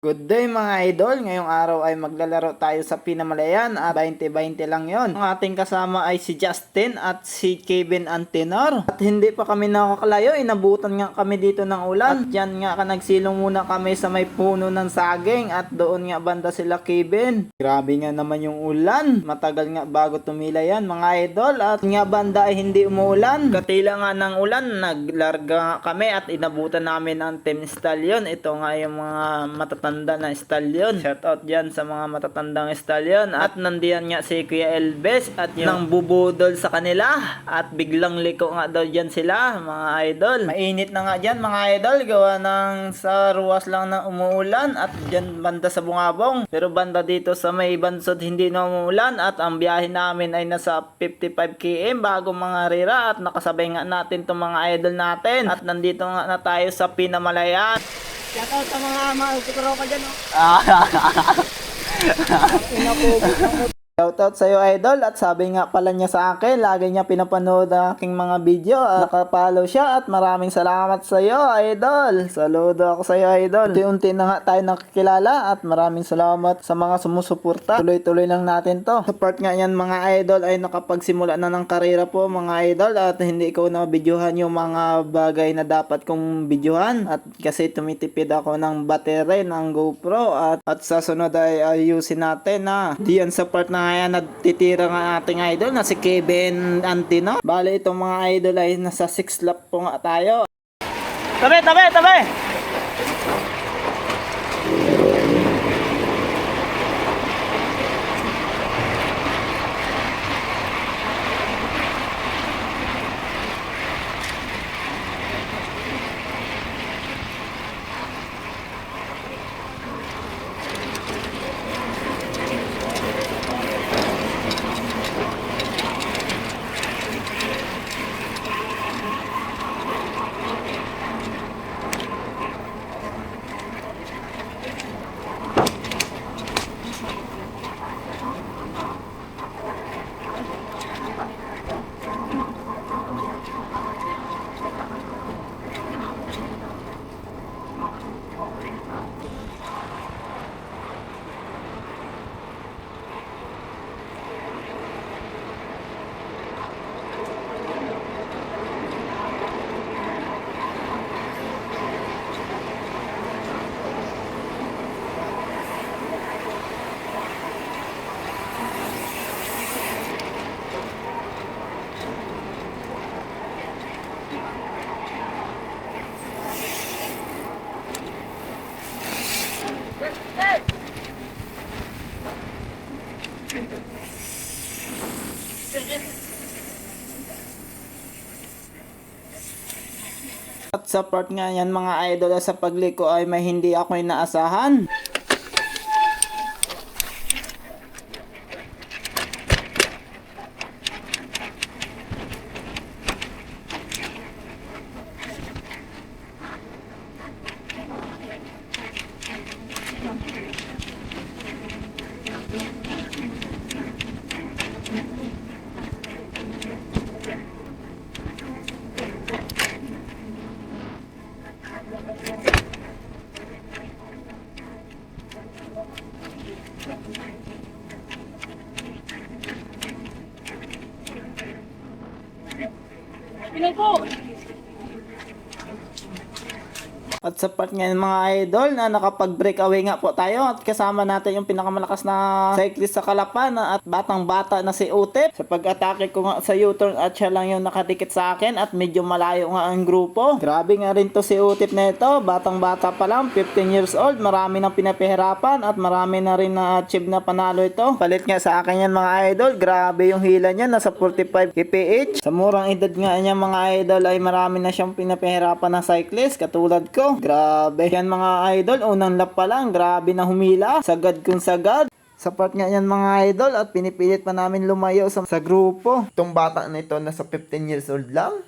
Good day mga idol, ngayong araw ay maglalaro tayo sa Pinamalayan at 20-20 lang yon. Ang ating kasama ay si Justin at si Kevin Antenor. At hindi pa kami nakakalayo, inabutan nga kami dito ng ulan. At yan nga nagsilong muna kami sa may puno ng saging at doon nga banda sila Kevin. Grabe nga naman yung ulan, matagal nga bago tumila yan mga idol. At nga banda ay hindi umuulan, katila nga ng ulan, naglarga nga kami at inabutan namin ang Team Stallion. Ito nga yung mga matatanda na stallion. Shoutout dyan sa mga matatandang stallion. At nandiyan nga si Kuya Elvis at yung nang bubudol sa kanila. At biglang liko nga daw dyan sila mga idol. Mainit na nga dyan mga idol. Gawa ng sa ruwas lang na umuulan. At dyan banda sa Bungabong. Pero banda dito sa may Bansod hindi na umuulan. At ang biyahe namin ay nasa 55 km bago mga rira. At nakasabay nga natin itong mga idol natin. At nandito nga na tayo sa Pinamalayan. Shoutout sa mga siguro ka dyan, oh. Shoutout sa'yo idol, at sabi nga pala niya sa akin, lagi niya pinapanood ang aking mga video at nakapollow siya, at maraming salamat sa'yo idol. Saludo ako sa'yo idol. Unti-unti na nga tayo nakikilala at maraming salamat sa mga sumusuporta. Tuloy-tuloy lang natin to. Sa part nga yan mga idol ay nakapagsimula na ng karera po mga idol, at hindi ko na videohan yung mga bagay na dapat kong videohan, at kasi tumitipid ako ng battery ng GoPro, at sa sunod ay ayusin natin na diyan sa part na ngayon nagtitira nga ating idol na si Kevin Antenor. Bale itong mga idol ay nasa 6 lap po nga tayo. Tabi, tabi, tabi! At sa part nga yan mga idol sa pagliko ay may hindi ako inaasahan. Pinay po! At sa part ngayon mga idol na nakapag-breakaway nga po tayo, at kasama natin yung pinakamalakas na cyclist sa Kalapan at batang bata na si Utip. Sa pag-atake ko nga sa U-turn at siya lang yung nakadikit sa akin at medyo malayo nga ang grupo. Grabe nga rin to si Utip na ito, batang bata pa lang, 15 years old, marami nang pinapihirapan at marami na rin na-achieve na panalo ito. Palit nga sa akin yan mga idol, grabe yung hila niya, nasa 45 kph. Sa murang edad nga niya mga idol ay marami na siyang pinapihirapan na cyclist katulad ko. Grabe yan mga idol, unang lap pa lang, grabe na humila, sagad kung sagad. Sa part nga yan mga idol, at pinipilit pa namin lumayo sa grupo. Itong bata na ito nasa 15 years old lang.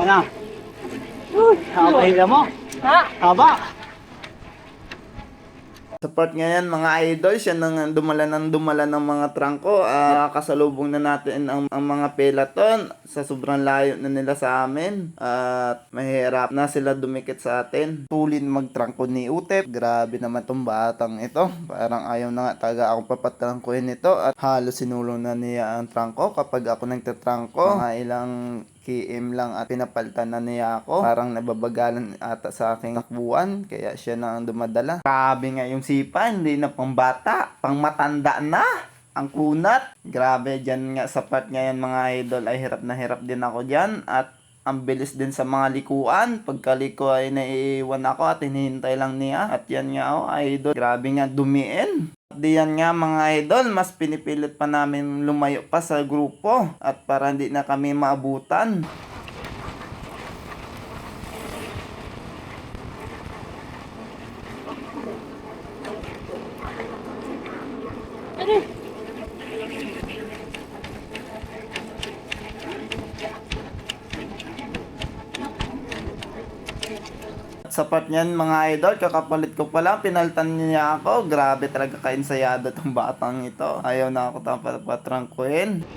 na. Haba hila mo. Ha? Haba. Sa part ngayon mga idol, siya nang dumala ng mga trangko. Kasalubong na natin ang mga peloton sa sobrang layo na nila sa amin. At mahirap na sila dumikit sa atin. Tulin magtrangko ni Utep. Grabe naman tong batang ito. Parang ayaw na nga taga akong papatrangkuhin ito. At halos sinulong na niya ang trangko kapag ako nagtatrangko. Mga ilang KM lang at pinapalitan na niya ako. Parang nababagalan ata sa aking takbuhan. Kaya siya na ang dumadala. Grabe nga yung sipa. Hindi na pang bata. Pang matanda na. Ang kunat. Grabe dyan nga sa part ngayon mga idol ay hirap na hirap din ako dyan. At ang bilis din sa mga likuan. Pagkaliko ay naiiwan ako at hinihintay lang niya. At yan nga idol. Grabe nga dumiin. Diyan nga mga idol, mas pinipilit pa namin lumayo pa sa grupo at para hindi na kami maabutan. Sa part niyan mga idol, kakapalit ko pala, pinalitan niya ako. Grabe talaga kainsayado tong batang ito. Ayaw na ako patrangkuhin.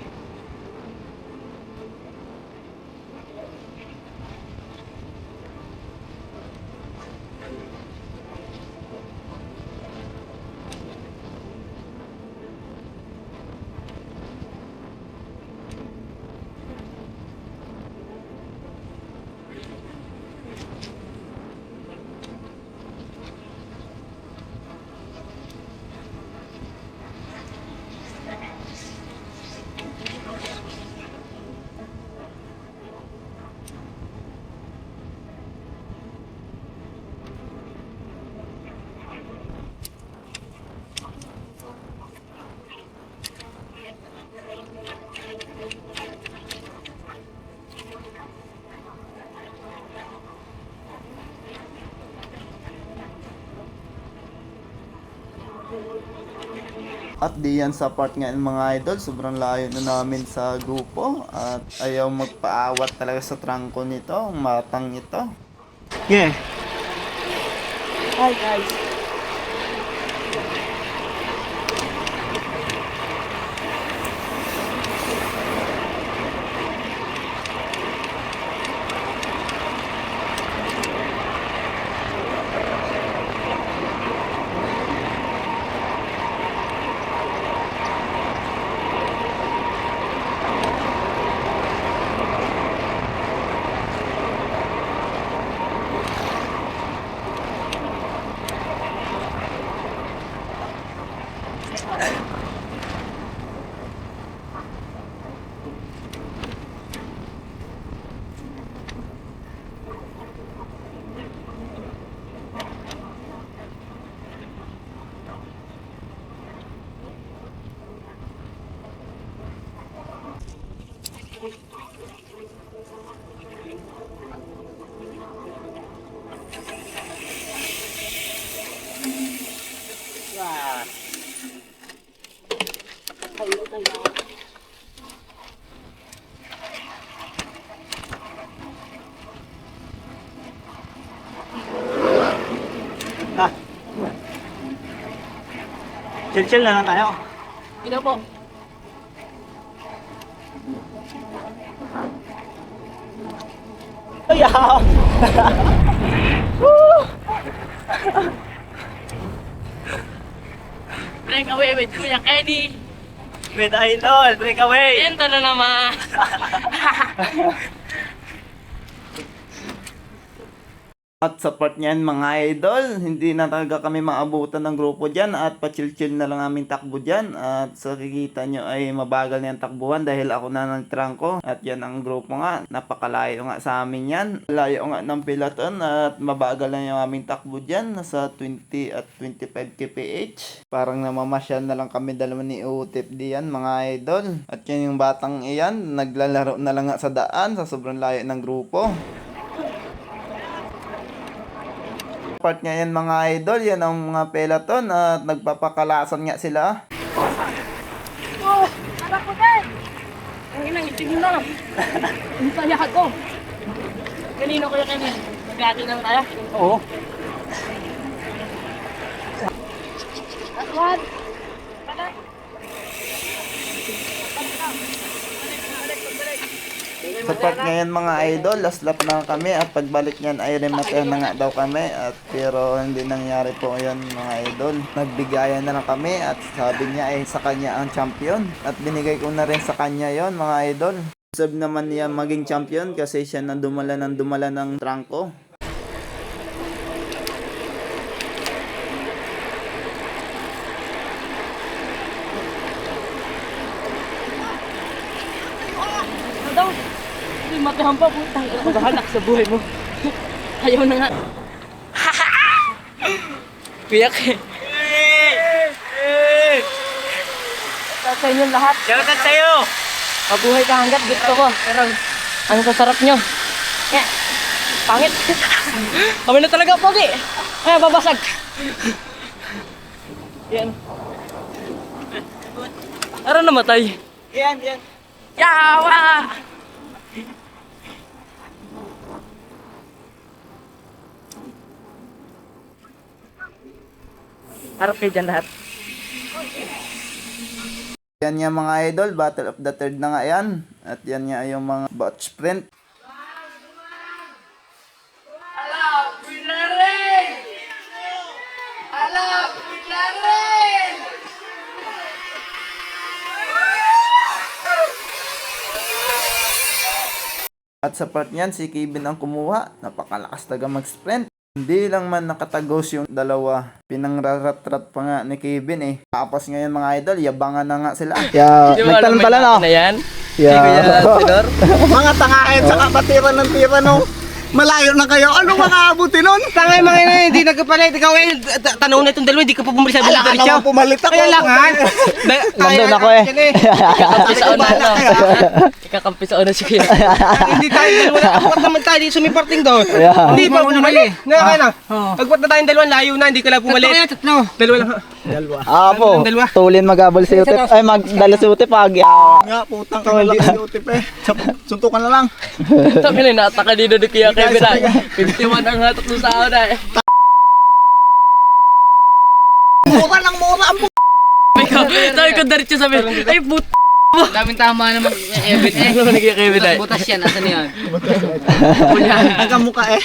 At diyan sa part ngayon mga idol, sobrang layo na namin sa grupo at ayaw magpaawat talaga sa trangko nito, ang matang ito. Yeah. Hi guys. Chill-chill na lang tayo. Ino po. Ayaw! Break away with Kuya Kenny. With idol, break away! Ito na naman. At sa part niyan mga idol, hindi na talaga kami maabutan ng grupo dyan at pa-chill-chill na lang aming takbo dyan. At sa kikita nyo ay mabagal na yung takbuhan dahil ako na ng trangko. At yan ang grupo nga, napakalayo nga sa amin yan. Layo nga ng peloton at mabagal na yung aming takbo dyan. Nasa 20 at 25 kph. Parang namamasyal na lang kami dalawa ni Utip diyan mga idol. At yan yung batang iyan, naglalaro na lang nga sa daan sa sobrang layo ng grupo. Part nga yan mga idol, yan ang mga peloton at nagpapakalasan nga sila. Oh, harap ko din. Ang inang itigil na. Ang saya ko. Kanino Kuya Kevin? Magkati naman tayo? Oo. Atwan! Sa part ngayon mga idol, last lap na kami at pagbalik niyan ay remate na nga daw kami at pero hindi nangyari po yun mga idol. Nagbigayan na lang kami at sabi niya ay sa kanya ang champion at binigay ko na rin sa kanya yon mga idol. Deserve naman niya maging champion kasi siya na dumala ng trangko. Ano daw? Hindi matahan pa. Putang ina, maghahalak sa buhay mo. Ayaw na nga. Kuya Kevin. Shoutout sa inyo lahat. Shoutout sa'yo! Mabuhay ka hanggat gusto ko. Pero ano sa sarap nyo? Yeah. Pangit. Kami na talaga, Pogi. Ay, babasag. Yan. Ara namatay. Yan. Yawa! Harap kayo dyan lahat. Yan nga mga idol, Battle of the Third na nga yan. At yan nga yung mga bot sprint. At sa part niyan, si Kevin ang kumuha. Napakalakas taga mag-sprint. Hindi lang man nakatagos yung dalawa. Pinangrarat-rat pa nga ni Kevin eh. Tapos ngayon mga idol, yabangan na nga sila. Yeah, nagtalon-talon oh. Na yan? Yeah. Mga tangahin sa kapatiran ng tira nung malayo na kayo. Ano mga abuti nun? Tangay mga ina, hindi nagkapalit. Ikaw eh, tanong na itong dalawa, hindi ka pa bumalik sa Ala bulit ka naman pumalit ako. Kaya lang ha? Nandun ako eh. Kakampi sa una na. Ikakampi sa una si Kuya. Hindi tayo dalawa na. Apat naman tayo, di sumiparting doon. Yeah. Hindi pa bumalik. Nga na. Agpat na tayong dalawa, layo na, hindi ka lang bumalik. Tatlo. Dalawa lang ha. Apo, Dalawa. tulin magabol si Utip. Ay, magdala si Utip pag. Nga, putang ka lang si Utip eh. Suntukan na lang. Sabi na, nataka dito ni Kuya Kevin ay. 51 ang hatok doon sa una eh. Mura ng mura ang Sabi ko diretso sabi, ay put... Daming tama naman kay Kevin eh. Ano naman ni Kuya Kevin ay? Butas yan, asan yan? ang kamukha eh.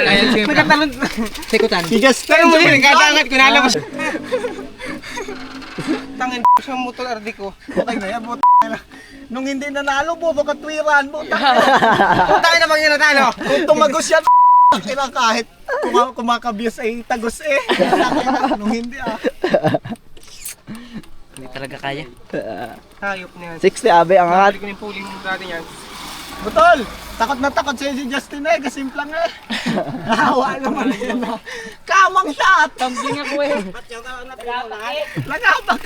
Ayan siya. Nagkatalon. Sikutan. Bigas Pero mo rin, kadangat ko nalabas. Tangin sa motor RD ko. Putang na yan, putang na. Nung hindi nanalo, bobo katwiran mo. Tayo na bang yan natalo? Kung tumagos yan, kailang kahit kumakabiyos ay tagos eh. Nung hindi ah. Hindi talaga kaya. Hayop na yan. 60 abe ang angat. Balik ko na yung puling natin yan. Butol, takot na takot sa'yo si Justin eh, kasimplang eh. Nahawa naman yun ah. Kamang shot! Kambing ako eh. Lagabak!